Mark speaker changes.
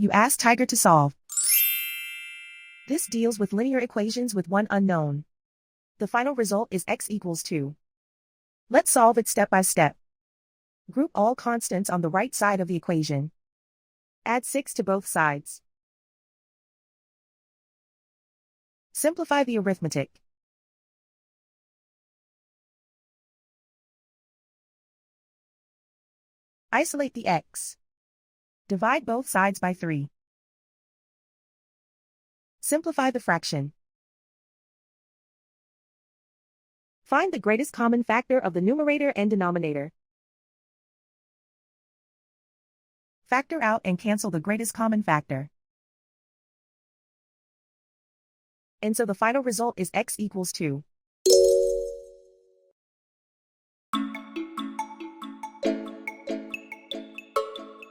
Speaker 1: You ask Tiger to solve. This deals with linear equations with one unknown. The final result is x equals 2. Let's solve it step by step. Group all constants on the right side of the equation. Add 6 to both sides. Simplify the arithmetic. Isolate the x. Divide both sides by 3. Simplify the fraction. Find the greatest common factor of the numerator and denominator. Factor out and cancel the greatest common factor. And so the final result is x equals 2.